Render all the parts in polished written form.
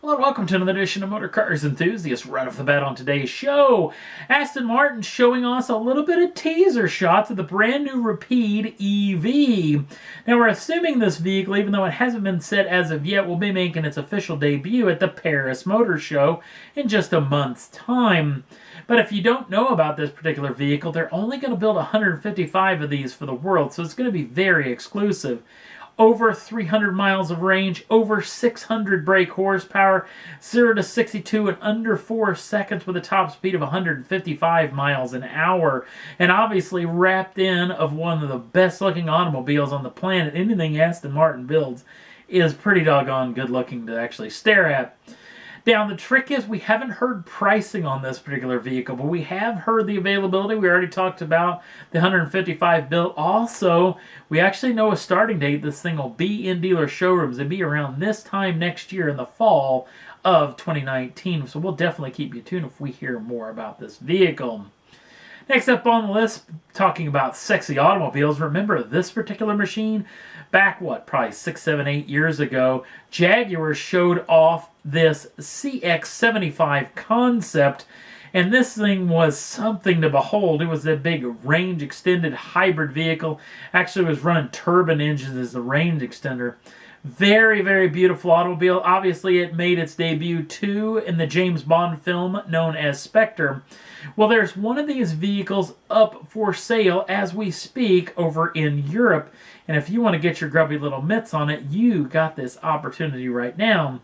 Hello and welcome to another edition of Motor Cars Enthusiasts. Right off the bat on today's show, Aston Martin showing us a little bit of teaser shots of the brand new Rapide EV. Now we're assuming this vehicle, even though it hasn't been said as of yet, will be making its official debut at the Paris Motor Show in just a month's time. But if you don't know about this particular vehicle, they're only going to build 155 of these for the world, so it's going to be very exclusive. Over 300 miles of range, over 600 brake horsepower, 0 to 62 in under 4 seconds with a top speed of 155 miles an hour. And obviously wrapped in of one of the best looking automobiles on the planet. Anything Aston Martin builds is pretty doggone good looking to actually stare at. Now, the trick is we haven't heard pricing on this particular vehicle, but we have heard the availability. We already talked about the 155 built. Also, we actually know a starting date. This thing will be in dealer showrooms. It'll be around this time next year in the fall of 2019. So we'll definitely keep you tuned if we hear more about this vehicle. Next up on the list, talking about sexy automobiles. Remember this particular machine? Back, probably 6, 7, 8 years ago, Jaguar showed off this CX75 concept, and this thing was something to behold. It was a big range-extended hybrid vehicle. Actually, it was running turbine engines as the range extender. Very, very beautiful automobile. Obviously, it made its debut too in the James Bond film known as Spectre. Well, there's one of these vehicles up for sale as we speak over in Europe. And if you want to get your grubby little mitts on it, you got this opportunity right now.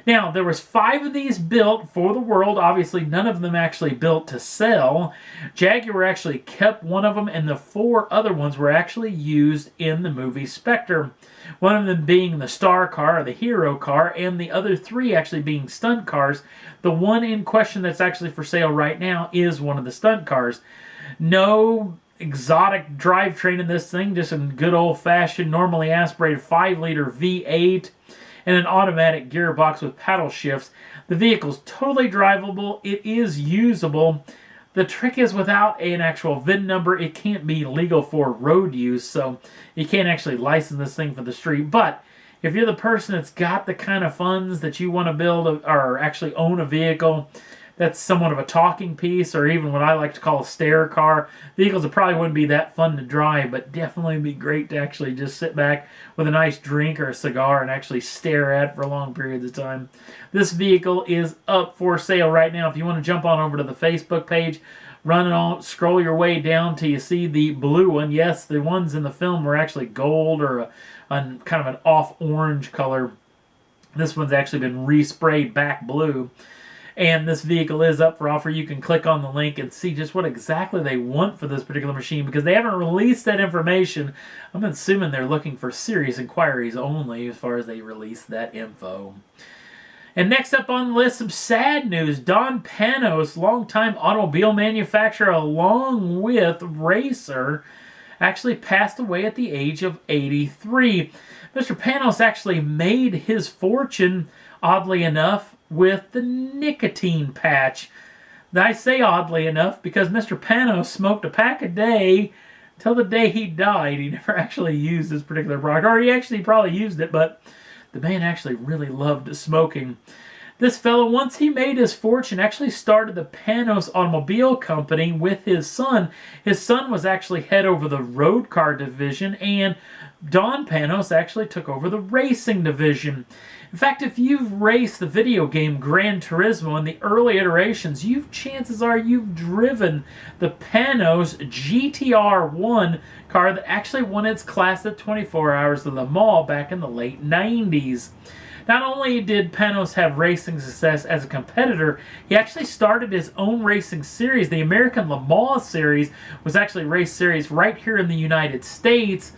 Now, there was 5 of these built for the world. Obviously, none of them actually built to sell. Jaguar actually kept one of them, and the 4 other ones were actually used in the movie Spectre. One of them being the star car, or the hero car, and the other 3 actually being stunt cars. The one in question that's actually for sale right now is one of the stunt cars. No exotic drivetrain in this thing, just a good old-fashioned, normally aspirated 5-liter V8 and an automatic gearbox with paddle shifts. The vehicle's totally drivable. It is usable. The trick is without an actual VIN number, it can't be legal for road use, so you can't actually license this thing for the street. But if you're the person that's got the kind of funds that you want to build or actually own a vehicle that's somewhat of a talking piece, or even what I like to call a stair car, vehicles that probably wouldn't be that fun to drive, but definitely be great to actually just sit back with a nice drink or a cigar and actually stare at for long periods of time. This vehicle is up for sale right now. If you want to jump on over to the Facebook page, run on, scroll your way down till you see the blue one. Yes, the ones in the film were actually gold or a kind of an off-orange color. This one's actually been resprayed back blue. And this vehicle is up for offer. You can click on the link and see just what exactly they want for this particular machine, because they haven't released that information. I'm assuming they're looking for serious inquiries only as far as they release that info. And next up on the list, some sad news. Don Panoz, longtime automobile manufacturer along with racer, actually passed away at the age of 83. Mr. Panoz actually made his fortune, oddly enough, with the nicotine patch. I say oddly enough because Mr. Panoz smoked a pack a day till the day he died. He never actually used this particular product, or he actually probably used it, but the man actually really loved smoking. This fellow, once he made his fortune, actually started the Panoz Automobile Company with his son. His son was actually head over the road car division, and Don Panoz actually took over the racing division. In fact, if you've raced the video game Gran Turismo in the early iterations, chances are you've driven the Panoz GTR1 car that actually won its class at 24 Hours of Le Mans back in the late 90s. Not only did Panoz have racing success as a competitor, he actually started his own racing series. The American Le Mans series was actually a race series right here in the United States,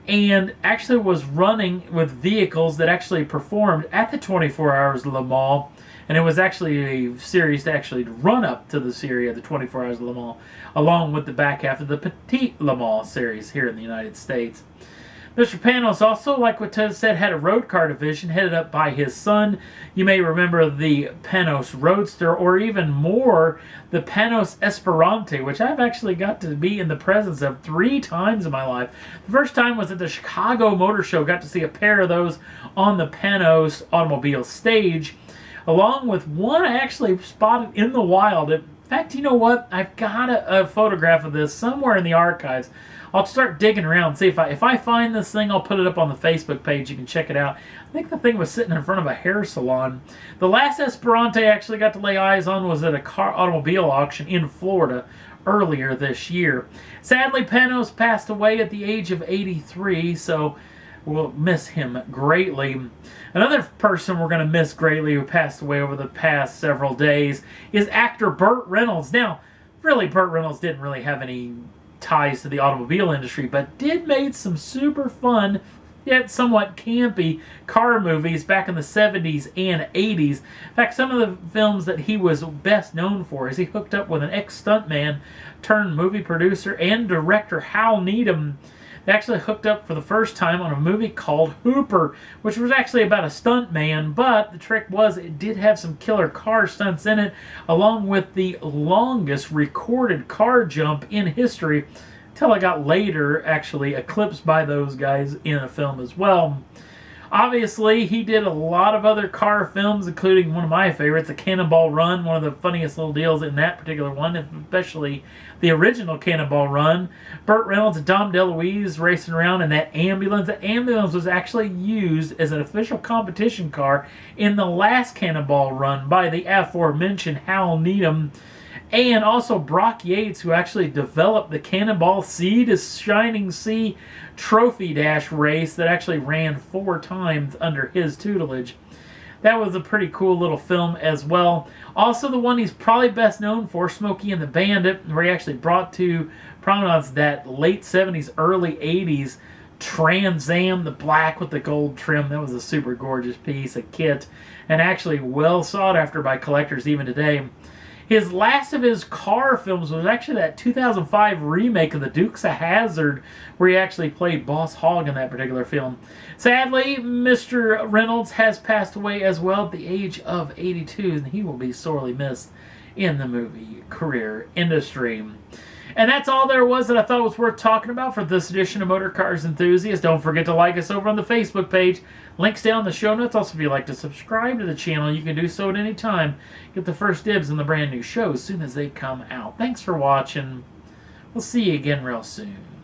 and actually was running with vehicles that actually performed at the 24 Hours of Le Mans, and it was actually a series to actually run up to the series of the 24 Hours of Le Mans, along with the back half of the Petit Le Mans series here in the United States. Mr. Panoz also, like what Ted said, had a road car division headed up by his son. You may remember the Panoz Roadster, or even more, the Panoz Esperante, which I've actually got to be in the presence of 3 times in my life. The first time was at the Chicago Motor Show. Got to see a pair of those on the Panoz automobile stage. along with one I actually spotted in the wild. In fact, you know what? I've got a photograph of this somewhere in the archives. I'll start digging around, see if I find this thing, I'll put it up on the Facebook page. You can check it out. I think the thing was sitting in front of a hair salon. The last Esperante I actually got to lay eyes on was at a automobile auction in Florida earlier this year. Sadly, Panoz passed away at the age of 83, so we'll miss him greatly. Another person we're going to miss greatly who passed away over the past several days is actor Burt Reynolds. Now, really, Burt Reynolds didn't really have any ties to the automobile industry, but did make some super fun yet somewhat campy car movies back in the 70s and 80s. In fact, some of the films that he was best known for is he hooked up with an ex-stuntman turned movie producer and director Hal Needham. They actually hooked up for the first time on a movie called Hooper, which was actually about a stuntman, but the trick was it did have some killer car stunts in it, along with the longest recorded car jump in history, until it got later actually eclipsed by those guys in a film as well. Obviously, he did a lot of other car films, including one of my favorites, The Cannonball Run, one of the funniest little deals in that particular one, especially the original Cannonball Run. Burt Reynolds and Dom DeLuise racing around in that ambulance. The ambulance was actually used as an official competition car in the last Cannonball Run by the aforementioned Hal Needham. And also Brock Yates, who actually developed the Cannonball Sea to Shining Sea Trophy Dash race that actually ran 4 times under his tutelage. That was a pretty cool little film as well. Also the one he's probably best known for, Smokey and the Bandit, where he actually brought to prominence that late 70s, early 80s Trans Am, the black with the gold trim. That was a super gorgeous piece, a kit, and actually well sought after by collectors even today. His last of his car films was actually that 2005 remake of The Dukes of Hazzard, where he actually played Boss Hogg in that particular film. Sadly, Mr. Reynolds has passed away as well at the age of 82, and he will be sorely missed in the movie career industry. And that's all there was that I thought was worth talking about for this edition of Motor Cars Enthusiast. Don't forget to like us over on the Facebook page. Links down in the show notes. Also, if you'd like to subscribe to the channel, you can do so at any time. Get the first dibs on the brand new shows as soon as they come out. Thanks for watching. We'll see you again real soon.